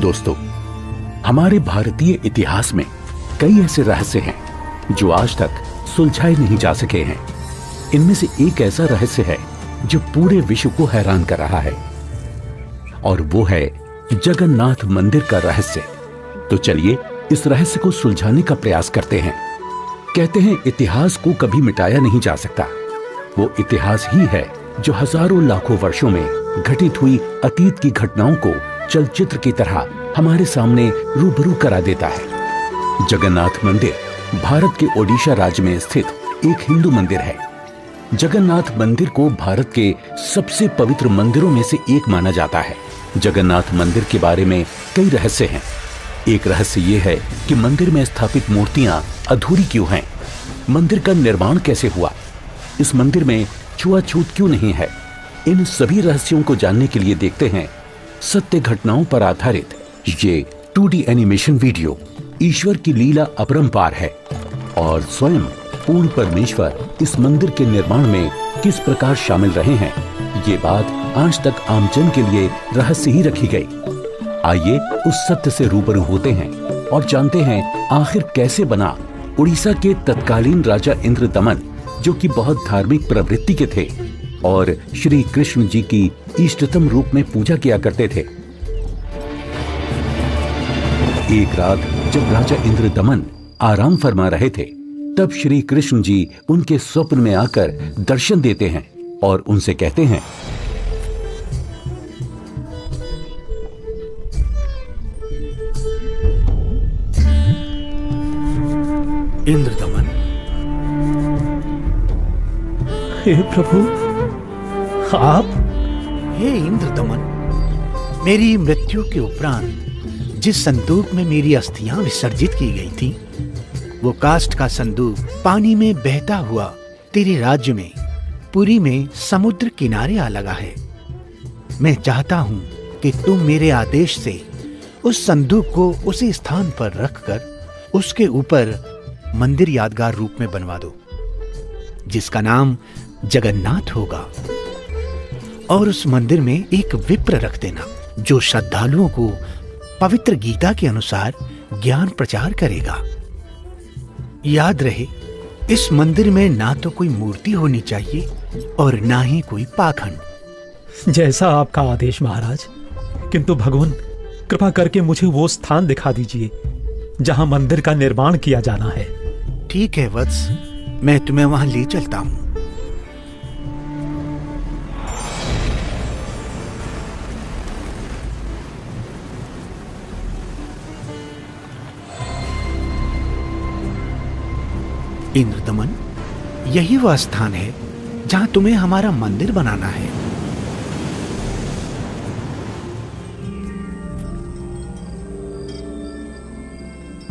दोस्तों, हमारे भारतीय इतिहास में कई ऐसे रहस्य हैं जो आज तक सुलझाए नहीं जा सके हैं। इनमें से एक ऐसा रहस्य है जो पूरे विश्व को हैरान कर रहा है, और वो है जगन्नाथ मंदिर का रहस्य। तो चलिए इस रहस्य को सुलझाने का प्रयास करते हैं। कहते हैं इतिहास को कभी मिटाया नहीं जा सकता। वो इतिहास ही है जो हजारों लाखों वर्षों में घटित हुई अतीत की घटनाओं को चलचित्र की तरह हमारे सामने रूबरू करा देता है। जगन्नाथ मंदिर भारत के ओडिशा राज्य में स्थित एक हिंदू मंदिर है। जगन्नाथ मंदिर को भारत के सबसे पवित्र मंदिरों में से एक माना जाता है। जगन्नाथ मंदिर के बारे में कई रहस्य हैं। एक रहस्य ये है कि मंदिर में स्थापित मूर्तियां अधूरी क्यों हैं? मंदिर का निर्माण कैसे हुआ? इस मंदिर में छुआछूत क्यों नहीं है? इन सभी रहस्यों को जानने के लिए देखते हैं सत्य घटनाओं पर आधारित ये 2D एनिमेशन वीडियो। ईश्वर की लीला अपरंपार है और स्वयं पूर्ण परमेश्वर इस मंदिर के निर्माण में किस प्रकार शामिल रहे हैं, ये बात आज तक आमजन के लिए रहस्य ही रखी गई। आइए उस सत्य से रूबरू होते हैं और जानते हैं आखिर कैसे बना उड़ीसा के तत्कालीन राजा इंद्रदमन, जो कि बहुत धार्मिक प्रवृत्ति के थे और श्री कृष्ण जी की इष्टतम रूप में पूजा किया करते थे। एक रात जब राजा इंद्रदमन आराम फरमा रहे थे, तब श्री कृष्ण जी उनके स्वप्न में आकर दर्शन देते हैं और उनसे कहते हैं, इंद्रदमन, हे प्रभु, आप? हे इंद्रदमन, मेरी मृत्यु के उपरांत जिस संदूक में मेरी अस्थियां विसर्जित की गई थी, वो काष्ठ का संदूक पानी में बहता हुआ तेरे राज्य में पुरी में समुद्र किनारे आ लगा है। मैं चाहता हूं कि तुम मेरे आदेश से उस संदूक को उसी स्थान पर रखकर उसके ऊपर मंदिर यादगार रूप में बनवा दो, जिसका नाम जगन्नाथ होगा। और उस मंदिर में एक विप्र रख देना जो श्रद्धालुओं को पवित्र गीता के अनुसार ज्ञान प्रचार करेगा। याद रहे, इस मंदिर में ना तो कोई मूर्ति होनी चाहिए और ना ही कोई पाखंड। जैसा आपका आदेश महाराज। किंतु भगवान, कृपा करके मुझे वो स्थान दिखा दीजिए जहां मंदिर का निर्माण किया जाना है। ठीक है वत्स, मैं तुम्हें वहां ले चलता हूं। इंद्रदमन, यही वह स्थान है जहां तुम्हें हमारा मंदिर बनाना है।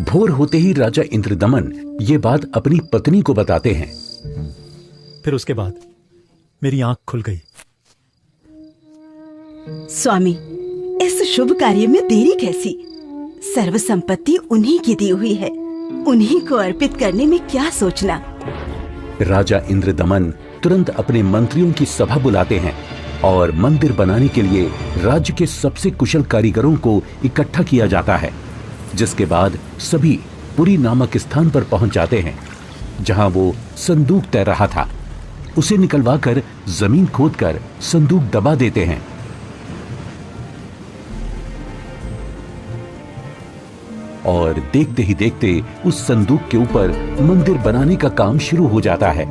भोर होते ही राजा इंद्रदमन ये बात अपनी पत्नी को बताते हैं। फिर उसके बाद मेरी आंख खुल गई। स्वामी, इस शुभ कार्य में देरी कैसी? सर्व संपत्ति उन्हीं की दी हुई है, उन्हीं को अर्पित करने में क्या सोचना। राजा इंद्रदमन तुरंत अपने मंत्रियों की सभा बुलाते हैं और मंदिर बनाने के लिए राज्य के सबसे कुशल कारीगरों को इकट्ठा किया जाता है। जिसके बाद सभी पुरी नामक स्थान पर पहुंच जाते हैं जहां वो संदूक तैर रहा था। उसे निकलवाकर जमीन खोदकर संदूक दबा देते हैं। और देखते ही देखते उस संदूक के ऊपर मंदिर बनाने का काम शुरू हो जाता है।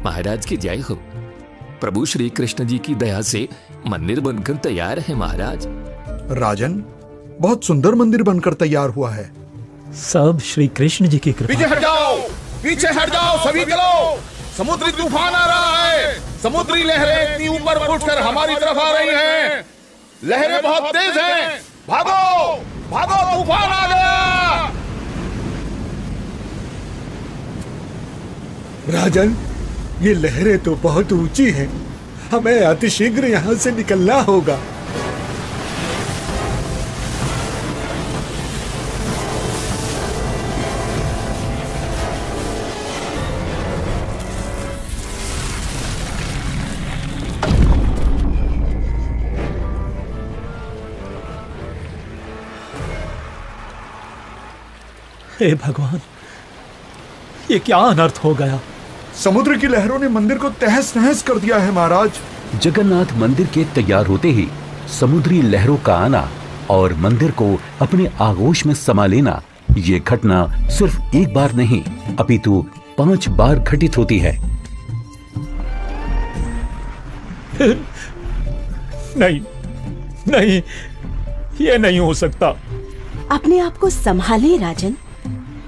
महाराज की जय हो। प्रभु श्री कृष्ण जी की दया से मंदिर बनकर तैयार है महाराज। राजन, बहुत सुंदर मंदिर बनकर तैयार हुआ है। सब श्री कृष्ण जी की कृपा। पीछे हट जाओ, पीछे हट जाओ सभी, चलो। समुद्री तूफान आ रहा है। समुद्री लहरें इतनी ऊपर उठकर हमारी तरफ आ रही हैं। लहरें बहुत तेज हैं। भागो, भागो, तूफान आ गया। राजन, ये लहरें तो बहुत ऊंची हैं। हमें अतिशीघ्र यहाँ से निकलना होगा। हे भगवान, ये क्या अनर्थ हो गया? समुद्र की लहरों ने मंदिर को तहस नहस कर दिया है महाराज। जगन्नाथ मंदिर के तैयार होते ही समुद्री लहरों का आना और मंदिर को अपने आगोश में समा लेना, ये घटना सिर्फ एक बार नहीं अपितु 5 बार घटित होती है। नहीं नहीं, ये नहीं हो सकता। अपने आप को संभालें राजन,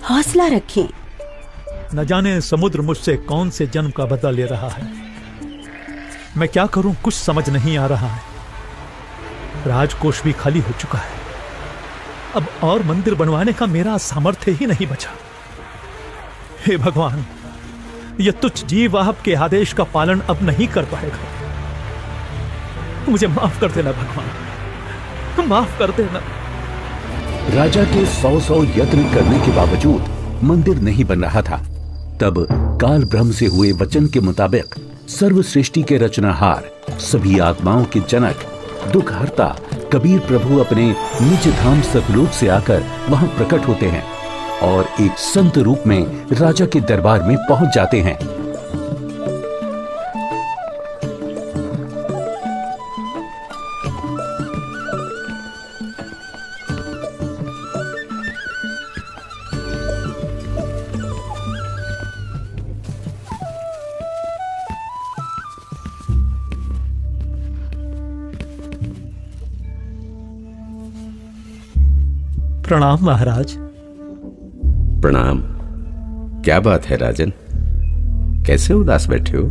हौसला रखें। न जाने समुद्र मुझसे कौन से जन्म का बदला ले रहा है। मैं क्या करूं, कुछ समझ नहीं आ रहा है। राजकोष भी खाली हो चुका है। अब और मंदिर बनवाने का मेरा सामर्थ्य ही नहीं बचा। हे भगवान, यह तुच्छ जीव आपके आदेश का पालन अब नहीं कर पाएगा। मुझे माफ कर देना भगवान, माफ कर देना। राजा के 100 यत्न करने के बावजूद मंदिर नहीं बन रहा था। तब काल ब्रह्म से हुए वचन के मुताबिक सर्व सृष्टि के रचनाहार, सभी आत्माओं के जनक, दुख हरता कबीर प्रभु अपने निज धाम सतलोक से आकर वहां प्रकट होते हैं और एक संत रूप में राजा के दरबार में पहुंच जाते हैं। प्रणाम महाराज। प्रणाम। क्या बात है राजन, कैसे उदास बैठे हो?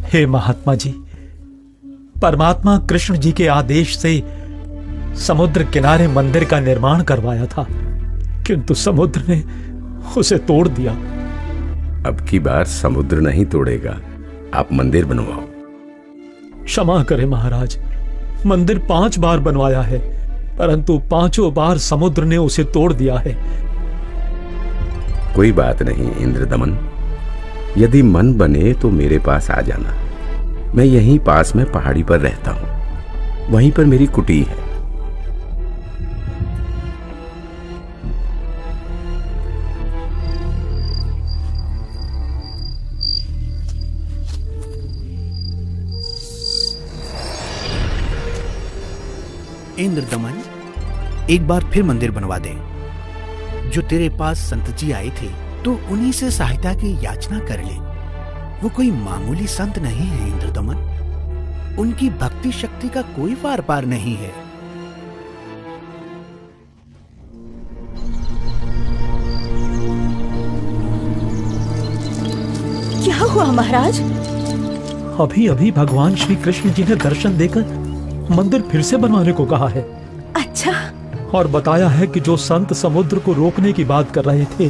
हे महात्मा जी, परमात्मा कृष्ण जी के आदेश से समुद्र किनारे मंदिर का निर्माण करवाया था, किंतु समुद्र ने उसे तोड़ दिया। अब की बार समुद्र नहीं तोड़ेगा, आप मंदिर बनवाओ। क्षमा करें महाराज, मंदिर 5 बार बनवाया है, परंतु 5 बार समुद्र ने उसे तोड़ दिया है। कोई बात नहीं इंद्रदमन, यदि मन बने तो मेरे पास आ जाना। मैं यहीं पास में पहाड़ी पर रहता हूं, वहीं पर मेरी कुटी है। इंद्रदमन, एक बार फिर मंदिर बनवा दे। जो तेरे पास संत जी आए थे तो उन्हीं से सहायता की याचना कर ले। वो कोई मामूली संत नहीं है इंद्रदमन, उनकी भक्ति शक्ति का कोई पार पार नहीं है। क्या हुआ महाराज? अभी अभी भगवान श्री कृष्ण जी ने दर्शन देकर मंदिर फिर से बनवाने को कहा है। अच्छा। और बताया है कि जो संत समुद्र को रोकने की बात कर रहे थे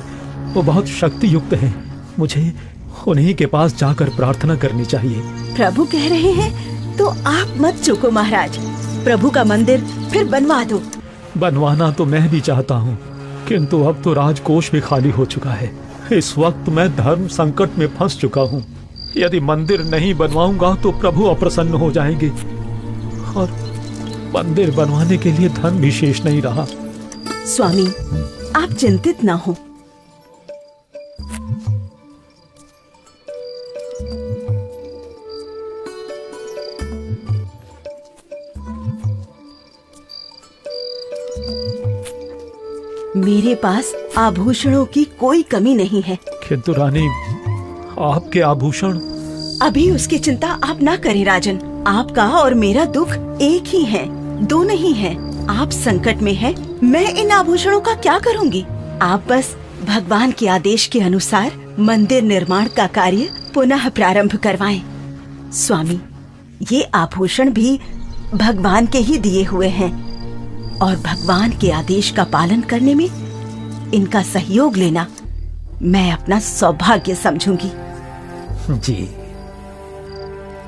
वो बहुत शक्ति युक्त हैं। मुझे उन्हीं के पास जाकर प्रार्थना करनी चाहिए। प्रभु कह रहे हैं तो आप मत चूको महाराज, प्रभु का मंदिर फिर बनवा दो। बनवाना तो मैं भी चाहता हूँ, किंतु अब तो राजकोष भी खाली हो चुका है। इस वक्त मैं धर्म संकट में फंस चुका हूँ। यदि मंदिर नहीं बनवाऊंगा तो प्रभु अप्रसन्न हो जाएंगे और मंदिर बनवाने के लिए धन भी शेष नहीं रहा। स्वामी, आप चिंतित ना हो। मेरे पास आभूषणों की कोई कमी नहीं है। किंतु रानी, आपके आभूषण। अभी उसकी चिंता आप ना करें राजन। आपका और मेरा दुख एक ही है, दो नहीं है। आप संकट में हैं, मैं इन आभूषणों का क्या करूंगी? आप बस भगवान के आदेश के अनुसार मंदिर निर्माण का कार्य पुनः प्रारंभ करवाएं। स्वामी, ये आभूषण भी भगवान के ही दिए हुए हैं और भगवान के आदेश का पालन करने में इनका सहयोग लेना मैं अपना सौभाग्य समझूंगी। जी।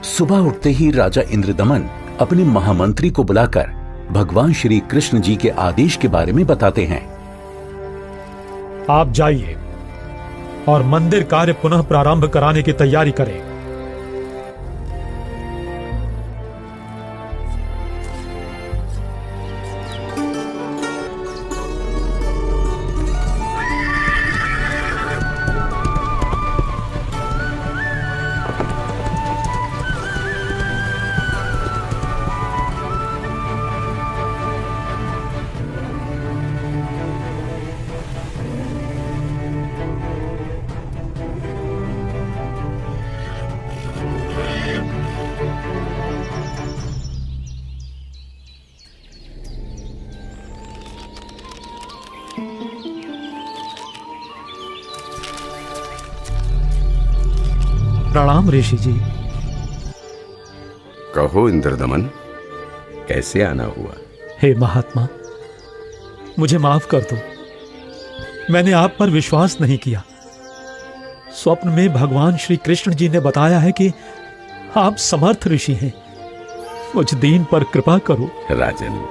सुबह उठते ही राजा इंद्रदमन अपने महामंत्री को बुलाकर भगवान श्री कृष्ण जी के आदेश के बारे में बताते हैं। आप जाइए और मंदिर कार्य पुनः प्रारंभ कराने की तैयारी करें। प्रणाम ऋषि जी। कहो इंद्रदमन, कैसे आना हुआ? हे महात्मा, मुझे माफ कर दो। मैंने आप पर विश्वास नहीं किया। स्वप्न में भगवान श्री कृष्ण जी ने बताया है कि आप समर्थ ऋषि हैं। मुझ दीन पर कृपा करो। राजन,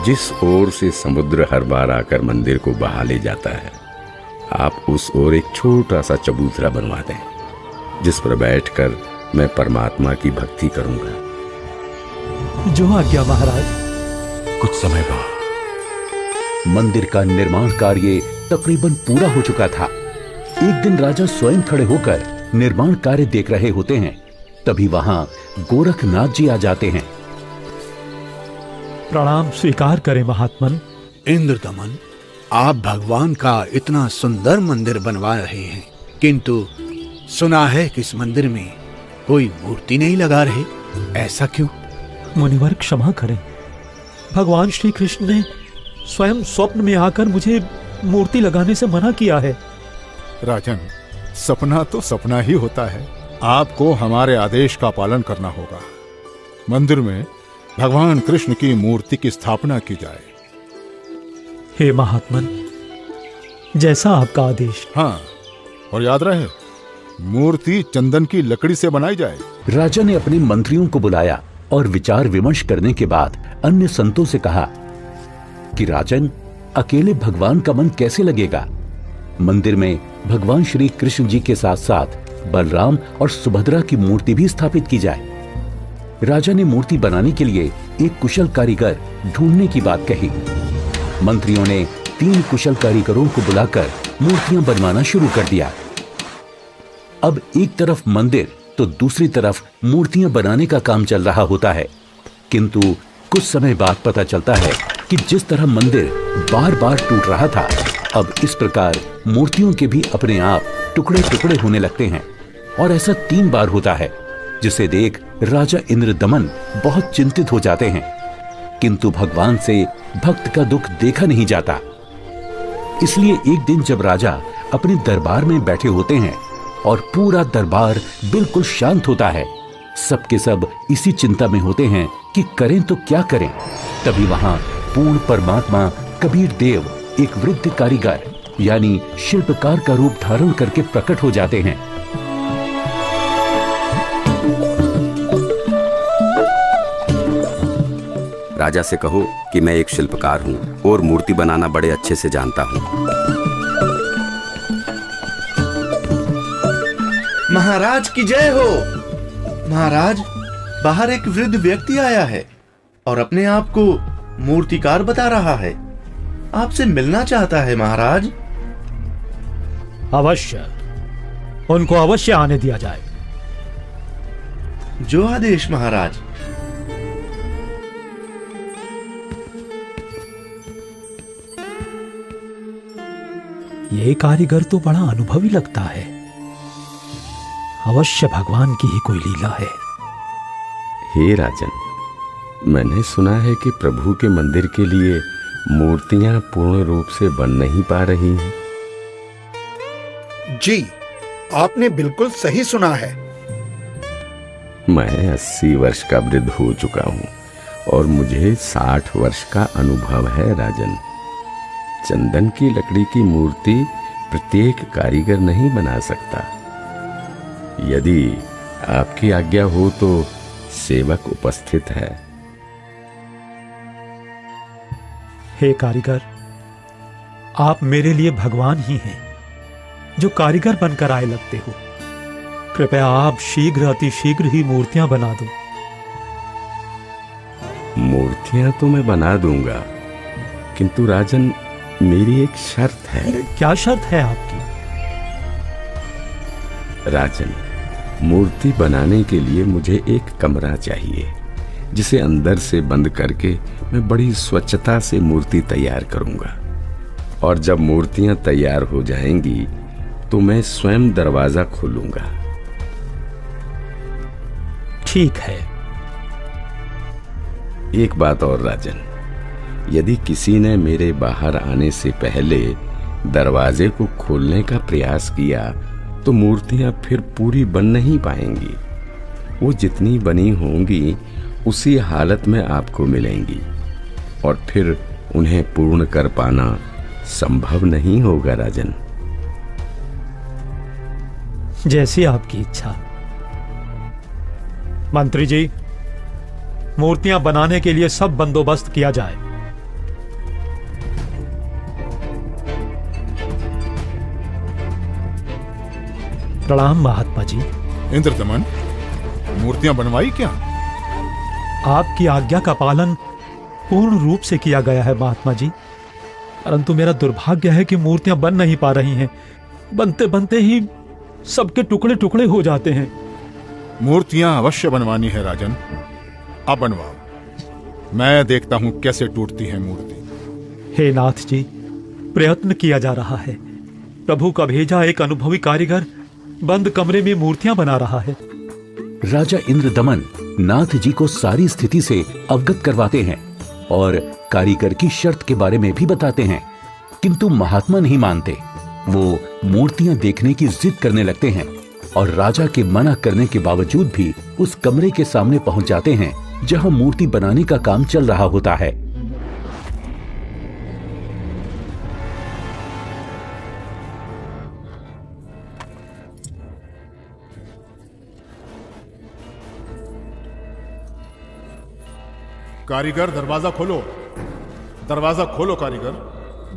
जिस ओर से समुद्र हर बार आकर मंदिर को बहा ले जाता है, आप उस ओर एक छोटा सा चबूतरा बनवा दें, जिस पर बैठकर मैं परमात्मा की भक्ति करूंगा। जो आज्ञा महाराज। कुछ समय बाद मंदिर का निर्माण कार्य तकरीबन पूरा हो चुका था। एक दिन राजा स्वयं खड़े होकर निर्माण कार्य देख रहे होते हैं। तभी वहां गोरखनाथ जी आ जाते हैं। प्रणाम स्वीकार करें महात्मन। इंद्रदमन, आप भगवान का इतना सुंदर मंदिर बनवा रहे हैं, किंतु सुना है कि इस मंदिर में कोई मूर्ति नहीं लगा रहे, ऐसा क्यों? मुनिवर क्षमा करें। भगवान श्री कृष्ण ने स्वयं स्वप्न में आकर मुझे मूर्ति लगाने से मना किया है। राजन, सपना तो सपना ही होता है। आपको हमारे आदेश का पालन करना होगा। मंदिर में भगवान कृष्ण की मूर्ति की स्थापना की जाए। हे महात्मन, जैसा आपका आदेश। हाँ, और याद रहे, मूर्ति चंदन की लकड़ी से बनाई जाए। राजा ने अपने मंत्रियों को बुलाया और विचार विमर्श करने के बाद अन्य संतों से कहा कि राजन, अकेले भगवान का मन कैसे लगेगा? मंदिर में भगवान श्री कृष्ण जी के साथ साथ बलराम और सुभद्रा की मूर्ति भी स्थापित की जाए। राजा ने मूर्ति बनाने के लिए एक कुशल कारीगर ढूंढने की बात कही। मंत्रियों ने 3 कुशल कारीगरों को बुलाकर मूर्तियां बनवाना शुरू कर दिया। अब एक तरफ मंदिर तो दूसरी तरफ मूर्तियां बनाने का काम चल रहा होता है, किंतु कुछ समय बाद पता चलता है कि जिस तरह मंदिर बार बार टूट रहा था, अब इस प्रकार मूर्तियों के भी अपने आप टुकड़े टुकड़े होने लगते हैं। और ऐसा 3 बार होता है, जिसे देख राजा इंद्रदमन बहुत चिंतित हो जाते हैं। किंतु भगवान से भक्त का दुख देखा नहीं जाता। इसलिए एक दिन जब राजा अपने दरबार में बैठे होते हैं और पूरा दरबार बिल्कुल शांत होता है, सबके सब इसी चिंता में होते हैं कि करें तो क्या करें। तभी वहां पूर्ण परमात्मा कबीर देव एक वृद्ध कारीगर यानी शिल्पकार का रूप धारण करके प्रकट हो जाते हैं। राजा से कहो कि मैं एक शिल्पकार हूँ और मूर्ति बनाना बड़े अच्छे से जानता हूँ। महाराज की जय हो। महाराज, बाहर एक वृद्ध व्यक्ति आया है और अपने आप को मूर्तिकार बता रहा है। आपसे मिलना चाहता है महाराज। अवश्य, उनको अवश्य आने दिया जाए। जो आदेश महाराज। ये कारीगर तो बड़ा अनुभवी लगता है। अवश्य भगवान की ही कोई लीला है। हे राजन, मैंने सुना है कि प्रभु के मंदिर के लिए मूर्तियां पूर्ण रूप से बन नहीं पा रही हैं। जी, आपने बिल्कुल सही सुना है। मैं 80 वर्ष का वृद्ध हो चुका हूँ और मुझे 60 वर्ष का अनुभव है राजन। चंदन की लकड़ी की मूर्ति प्रत्येक कारीगर नहीं बना सकता। यदि आपकी आज्ञा हो तो सेवक उपस्थित है। हे कारीगर, आप मेरे लिए भगवान ही हैं, जो कारीगर बनकर आए लगते हो। कृपया आप शीघ्र, अति शीघ्र ही मूर्तियां बना दो। मूर्तियां तो मैं बना दूंगा, किंतु राजन, मेरी एक शर्त है। क्या शर्त है आपकी? राजन, मूर्ति बनाने के लिए मुझे एक कमरा चाहिए, जिसे अंदर से बंद करके मैं बड़ी स्वच्छता से मूर्ति तैयार करूंगा। और जब मूर्तियां तैयार हो जाएंगी तो मैं स्वयं दरवाजा खोलूंगा। ठीक है। एक बात और राजन, यदि किसी ने मेरे बाहर आने से पहले दरवाजे को खोलने का प्रयास किया तो मूर्तियां फिर पूरी बन नहीं पाएंगी। वो जितनी बनी होंगी उसी हालत में आपको मिलेंगी और फिर उन्हें पूर्ण कर पाना संभव नहीं होगा राजन। जैसी आपकी इच्छा। मंत्री जी, मूर्तियां बनाने के लिए सब बंदोबस्त किया जाए। प्रणाम महात्मा जी। इंद्रदमन, मूर्तियां बनवाई क्या? आपकी आज्ञा का पालन पूर्ण रूप से किया गया है महात्मा जी, परंतु मेरा दुर्भाग्य है कि मूर्तियां बन नहीं पा रही हैं। बनते बनते ही सबके टुकड़े टुकड़े हो जाते हैं। मूर्तियां अवश्य बनवानी है राजन, अब बनवाओ। मैं देखता हूं कैसे टूटती है मूर्ति। हे नाथ जी, प्रयत्न किया जा रहा है। प्रभु का भेजा एक अनुभवी कारीगर बंद कमरे में मूर्तियां बना रहा है। राजा इंद्रदमन नाथ जी को सारी स्थिति से अवगत करवाते हैं और कारीगर की शर्त के बारे में भी बताते हैं, किंतु महात्मा नहीं मानते। वो मूर्तियां देखने की जिद करने लगते हैं और राजा के मना करने के बावजूद भी उस कमरे के सामने पहुंच जाते हैं जहां मूर्ति बनाने का काम चल रहा होता है। कारीगर, दरवाजा खोलो, दरवाजा खोलो कारीगर।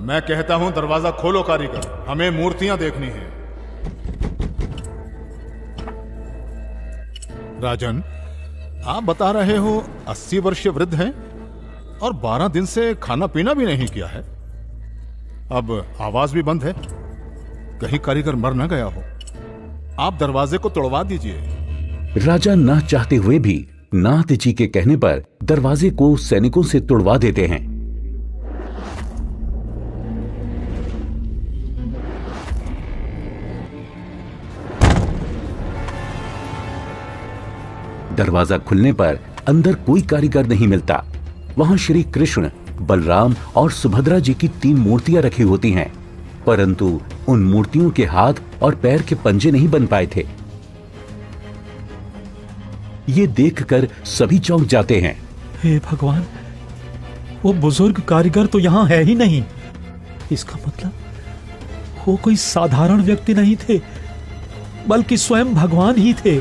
मैं कहता हूं दरवाजा खोलो कारीगर, हमें मूर्तियां देखनी है। राजन, आप बता रहे हो 80 वर्षीय वृद्ध हैं और 12 दिन से खाना पीना भी नहीं किया है। अब आवाज भी बंद है, कहीं कारीगर मर न गया हो। आप दरवाजे को तोड़वा दीजिए। राजा न चाहते हुए भी नाथ जी के कहने पर दरवाजे को सैनिकों से तोड़वा देते हैं। दरवाजा खुलने पर अंदर कोई कारीगर नहीं मिलता। वहां श्री कृष्ण, बलराम और सुभद्रा जी की 3 मूर्तियां रखी होती हैं, परंतु उन मूर्तियों के हाथ और पैर के पंजे नहीं बन पाए थे। ये देखकर सभी चौंक जाते हैं। हे भगवान, वो बुजुर्ग कारीगर तो यहाँ है ही नहीं। इसका मतलब वो कोई साधारण व्यक्ति नहीं थे, बल्कि स्वयं भगवान ही थे।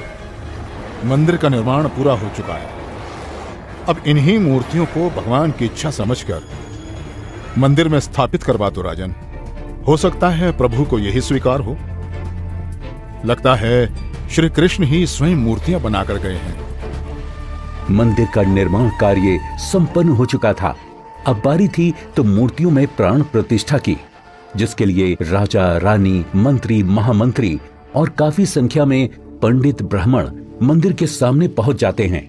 मंदिर का निर्माण पूरा हो चुका है। अब इन्हीं मूर्तियों को भगवान की इच्छा समझकर मंदिर में स्थापित करवा दो राजन। हो सकता है प्रभु को यही स्वीकार हो। लगता है श्री कृष्ण ही स्वयं मूर्तियां बनाकर गए हैं। मंदिर का निर्माण कार्य संपन्न हो चुका था। अब बारी थी तो मूर्तियों में प्राण प्रतिष्ठा की, जिसके लिए राजा, रानी, मंत्री, महामंत्री और काफी संख्या में पंडित ब्राह्मण मंदिर के सामने पहुंच जाते हैं।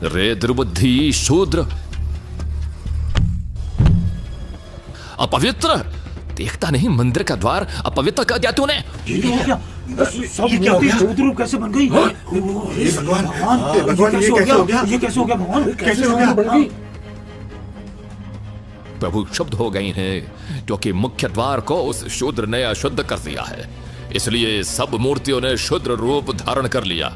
रे दुर्बुद्धि शूद्र, अपवित्र! देखता नहीं मंदिर का द्वार अपवित्र कर दिया तूने। ये क्या हो गया? शूद्र कैसे बन गई? भगवान, भगवान, ये कैसे हो गया? ये कैसे हो गया भगवान? कैसे हो गया? प्रभु क्षुब्ध हो गई हैं क्योंकि मुख्य द्वार को उस शूद्र ने अशुद्ध कर दिया है, इसलिए सब मूर्तियों ने शूद्र रूप धारण कर लिया।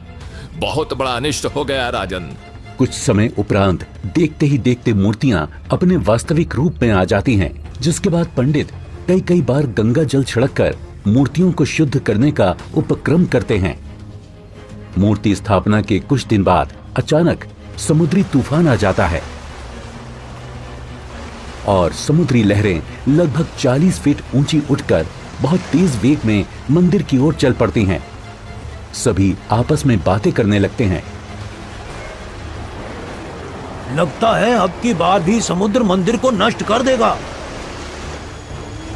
बहुत बड़ा अनिष्ट हो गया राजन। कुछ समय उपरांत देखते ही देखते मूर्तियां अपने वास्तविक रूप में आ जाती हैं, जिसके बाद पंडित कई बार गंगा जल छिड़ककर मूर्तियों को शुद्ध करने का उपक्रम करते हैं। मूर्ति स्थापना के कुछ दिन बाद अचानक समुद्री तूफान आ जाता है और समुद्री लहरें लगभग 40 फीट ऊंची उठकर बहुत तेज वेग में मंदिर की ओर चल पड़ती हैं। सभी आपस में बातें करने लगते हैं। लगता है अब की बार भी समुद्र मंदिर को नष्ट कर देगा।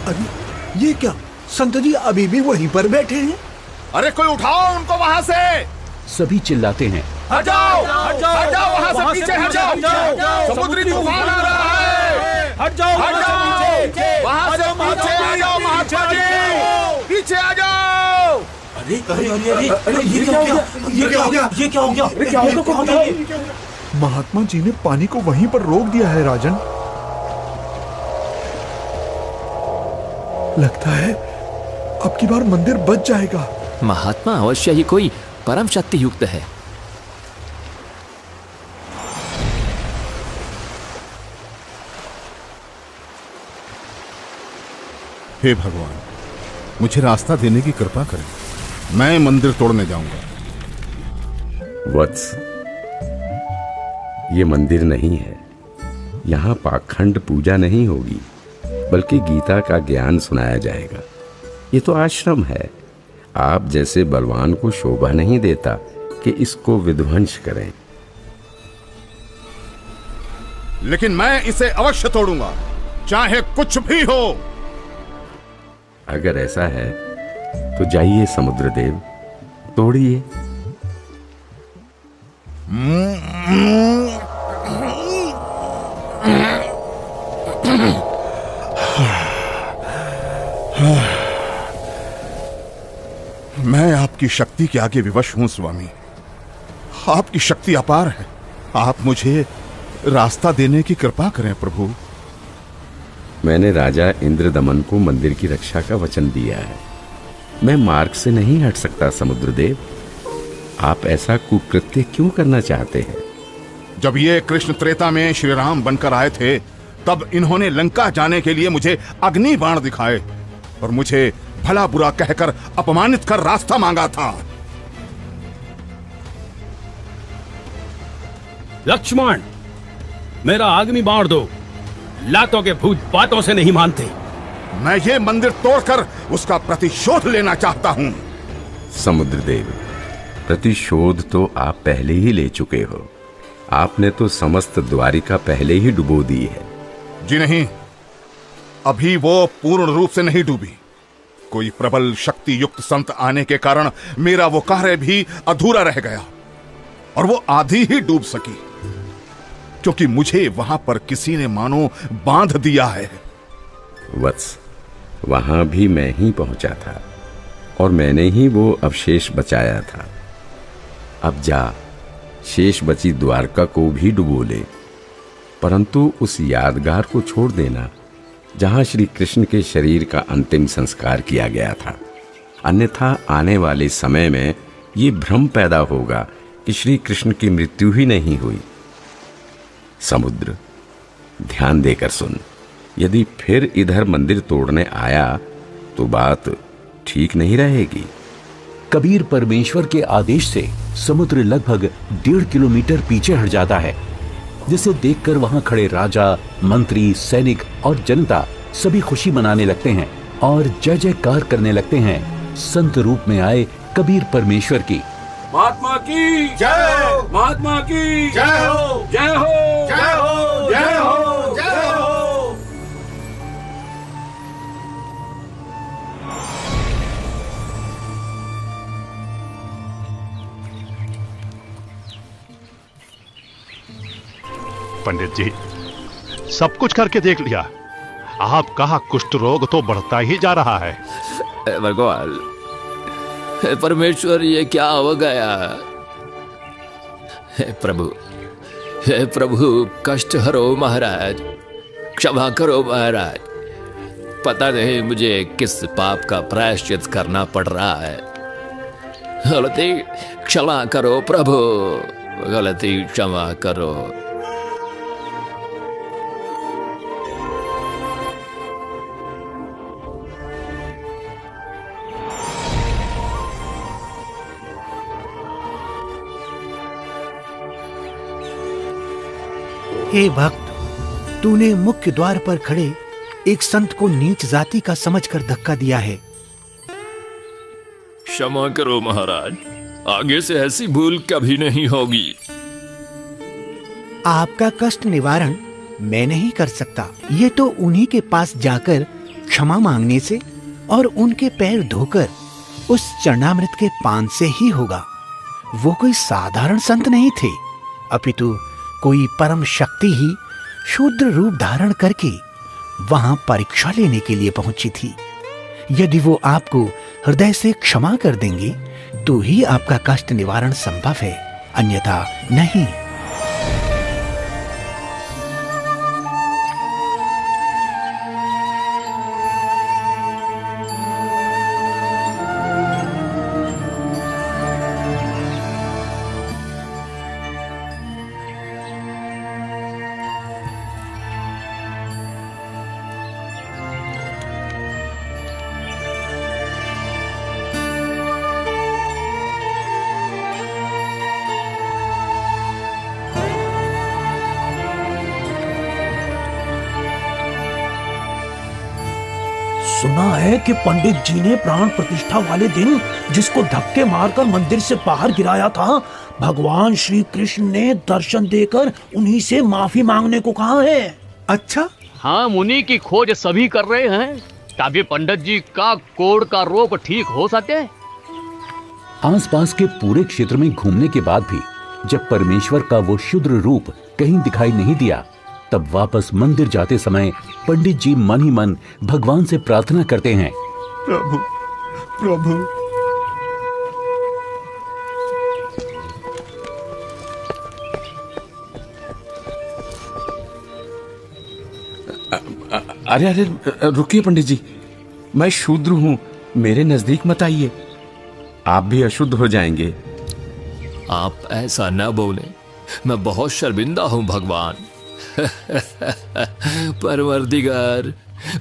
अरे ये क्या? संत जी अभी भी वहीं पर बैठे हैं। अरे कोई उठाओ उनको वहां से। सभी चिल्लाते हैं, हट जाओ, हट जाओ, वहां से पीछे हट जाओ, समुद्री तूफान आ रहा है। हट जाओ, वहां से पीछे आ जाओ महात्मा जी, पीछे आ जाओ। महात्मा जी ने पानी को वहीं पर रोक दिया है राजन। लगता है अब की बार मंदिर बच जाएगा। महात्मा अवश्य ही कोई परम शक्ति युक्त है। हे भगवान, मुझे रास्ता देने की कृपा करें। मैं मंदिर तोड़ने जाऊंगा। वत्स, ये मंदिर नहीं है। यहाँ पाखंड पूजा नहीं होगी, बल्कि गीता का ज्ञान सुनाया जाएगा। ये तो आश्रम है। आप जैसे बलवान को शोभा नहीं देता कि इसको विध्वंस करें। लेकिन मैं इसे अवश्य तोड़ूंगा, चाहे कुछ भी हो। अगर ऐसा है तो जाइए समुद्रदेव, तोड़िए। मैं आपकी शक्ति के आगे विवश हूं स्वामी। आपकी शक्ति अपार है। आप मुझे रास्ता देने की कृपा करें प्रभु। मैंने राजा इंद्रदमन को मंदिर की रक्षा का वचन दिया है। मैं मार्ग से नहीं हट सकता समुद्रदेव। आप ऐसा कुकृत्य क्यों करना चाहते हैं? जब ये कृष्ण त्रेता में श्री राम बनकर आए थे, तब इन्होंने लंका जाने के लिए मुझे अग्नि बाण दिखाए और मुझे भला बुरा कहकर अपमानित कर रास्ता मांगा था। लक्ष्मण, मेरा अग्नि बाण दो। लातों के भूत बातों से नहीं मानते। मैं ये मंदिर तोड़कर उसका प्रतिशोध लेना चाहता हूं। समुद्रदेव, प्रतिशोध तो आप पहले ही ले चुके हो। आपने तो समस्त द्वारिका पहले ही डुबो दी है। जी नहीं, अभी वो पूर्ण रूप से नहीं डूबी। कोई प्रबल शक्ति युक्त संत आने के कारण मेरा वो कार्य भी अधूरा रह गया और वो आधी ही डूब सकी, क्योंकि मुझे वहां पर किसी ने मानो बांध दिया है। वत्स, वहां भी मैं ही पहुंचा था और मैंने ही वो अवशेष बचाया था। अब जा, शेष बची द्वारका को भी डुबो ले, परंतु उस यादगार को छोड़ देना जहां श्री कृष्ण के शरीर का अंतिम संस्कार किया गया था। अन्यथा आने वाले समय में ये भ्रम पैदा होगा कि श्री कृष्ण की मृत्यु ही नहीं हुई। समुद्र, ध्यान देकर सुन। यदि फिर इधर मंदिर तोड़ने आया तो बात ठीक नहीं रहेगी। कबीर परमेश्वर के आदेश से समुद्र लगभग 1.5 किलोमीटर पीछे हट जाता है, जिसे देखकर वहां खड़े राजा, मंत्री, सैनिक और जनता सभी खुशी मनाने लगते हैं और जय जयकार करने लगते हैं संत रूप में आए कबीर परमेश्वर की। महात्मा की जय, महात्मा की जय हो, जय हो, जय हो, जय हो, जय हो। पंडित जी, सब कुछ करके देख लिया। आपका कुष्ठ रोग तो बढ़ता ही जा रहा है। भगवान, परमेश्वर, ये क्या हो गया? हे प्रभु, कष्ट हरो महाराज, क्षमा करो महाराज। पता नहीं मुझे किस पाप का प्रायश्चित करना पड़ रहा है। गलती क्षमा करो प्रभु, गलती क्षमा करो। हे भक्त, तूने मुख्य द्वार पर खड़े एक संत को नीच जाति का समझकर धक्का दिया है। क्षमा करो महाराज, आगे से ऐसी भूल कभी नहीं होगी। आपका कष्ट निवारण मैं नहीं कर सकता। ये तो उन्हीं के पास जाकर क्षमा मांगने से और उनके पैर धोकर उस चरणामृत के पान से ही होगा। वो कोई साधारण संत नहीं थे, अपितु कोई परम शक्ति ही शूद्र रूप धारण करके वहां परीक्षा लेने के लिए पहुंची थी। यदि वो आपको हृदय से क्षमा कर देंगी तो ही आपका कष्ट निवारण संभव है, अन्यथा नहीं। सुना है कि पंडित जी ने प्राण प्रतिष्ठा वाले दिन जिसको धक्के मारकर मंदिर से बाहर गिराया था, भगवान श्री कृष्ण ने दर्शन देकर उन्हीं से माफी मांगने को कहा है। अच्छा? हाँ, मुनि की खोज सभी कर रहे हैं ताकि पंडित जी का कोढ़ का रोग ठीक हो सके। आसपास के पूरे क्षेत्र में घूमने के बाद भी जब परमेश्वर का वो शुद्र रूप कहीं दिखाई नहीं दिया, तब वापस मंदिर जाते समय पंडित जी मन ही मन भगवान से प्रार्थना करते हैं, प्रभु प्रभु अरे अरे रुकिए पंडित जी, मैं शूद्र हूं, मेरे नजदीक मत आइए, आप भी अशुद्ध हो जाएंगे। आप ऐसा न बोले, मैं बहुत शर्मिंदा हूं भगवान। परवरदिगार,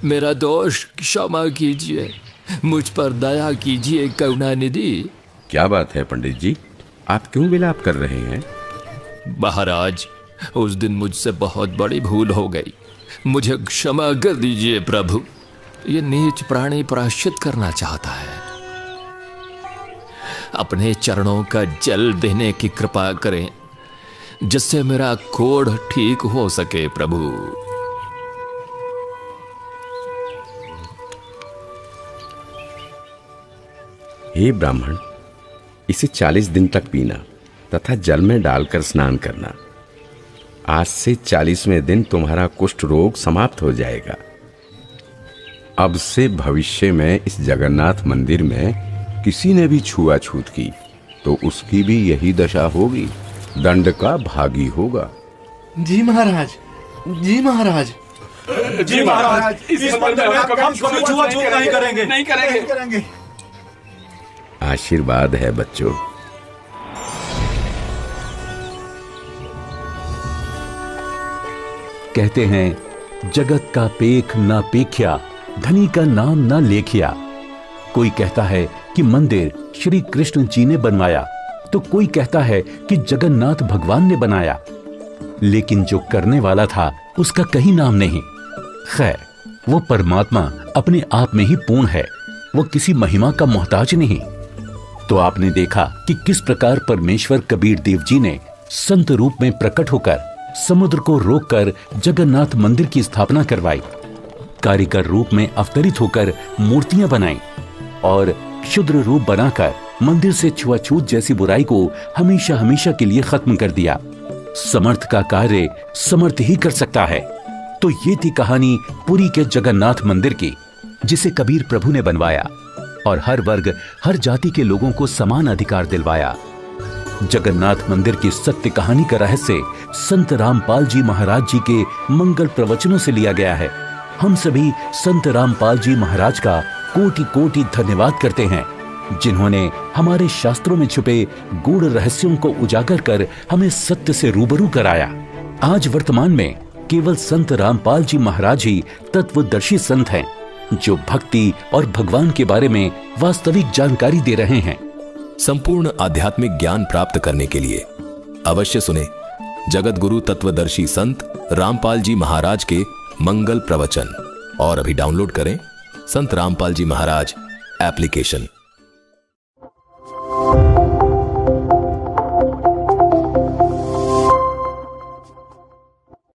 मेरा दोष क्षमा कीजिए, मुझ पर दया कीजिए करुणा निधि। क्या बात है पंडित जी, आप क्यों विलाप कर रहे हैं? महाराज, उस दिन मुझसे बहुत बड़ी भूल हो गई, मुझे क्षमा कर दीजिए प्रभु। ये नीच प्राणी प्रायश्चित करना चाहता है, अपने चरणों का जल देने की कृपा करें जिससे मेरा कोढ़ ठीक हो सके प्रभु। हे ब्राह्मण, इसे 40 दिन तक पीना तथा जल में डालकर स्नान करना। आज से 40वें दिन तुम्हारा कुष्ठ रोग समाप्त हो जाएगा। अब से भविष्य में इस जगन्नाथ मंदिर में किसी ने भी छुआछूत की तो उसकी भी यही दशा होगी, दंड का भागी होगा। जी महाराज, जी महाराज, जी महाराज, इस मंदिर में कभी छुआछूत नहीं करेंगे, नहीं करेंगे। आशीर्वाद है बच्चों। कहते हैं जगत का पेख ना पेख्या, धनी का नाम ना लेखिया। कोई कहता है कि मंदिर श्री कृष्ण जी ने बनवाया, तो कोई कहता है कि जगन्नाथ भगवान ने बनाया, लेकिन जो करने वाला था उसका कहीं नाम नहीं। खैर, वो परमात्मा अपने आप में ही पूर्ण है, वो किसी महिमा का मोहताज नहीं। तो आपने देखा कि किस प्रकार परमेश्वर कबीर देव जी ने संत रूप में प्रकट होकर समुद्र को रोककर जगन्नाथ मंदिर की स्थापना करवाई, कारीगर रूप में अवतरित होकर मूर्तियां बनाई और शुद्र रूप बनाकर मंदिर से छुआछूत जैसी बुराई को हमेशा हमेशा के लिए खत्म कर दिया। समर्थ का कार्य समर्थ ही कर सकता है। तो ये थी कहानी पुरी के जगन्नाथ मंदिर की, जिसे कबीर प्रभु ने बनवाया और हर वर्ग हर जाति के लोगों को समान अधिकार दिलवाया। जगन्नाथ मंदिर की सत्य कहानी का रहस्य संत रामपाल जी महाराज जी के मंगल प्रवचनों से लिया गया है। हम सभी संत रामपाल जी महाराज का कोटि कोटि धन्यवाद करते हैं, जिन्होंने हमारे शास्त्रों में छुपे गूढ़ रहस्यों को उजागर कर हमें सत्य से रूबरू कराया। आज वर्तमान में केवल संत रामपाल जी महाराज ही तत्वदर्शी संत हैं, जो भक्ति और भगवान के बारे में वास्तविक जानकारी दे रहे हैं। संपूर्ण आध्यात्मिक ज्ञान प्राप्त करने के लिए अवश्य सुने जगत गुरु तत्वदर्शी संत रामपाल जी महाराज के मंगल प्रवचन और अभी डाउनलोड करें संत रामपाल जी महाराज एप्लीकेशन।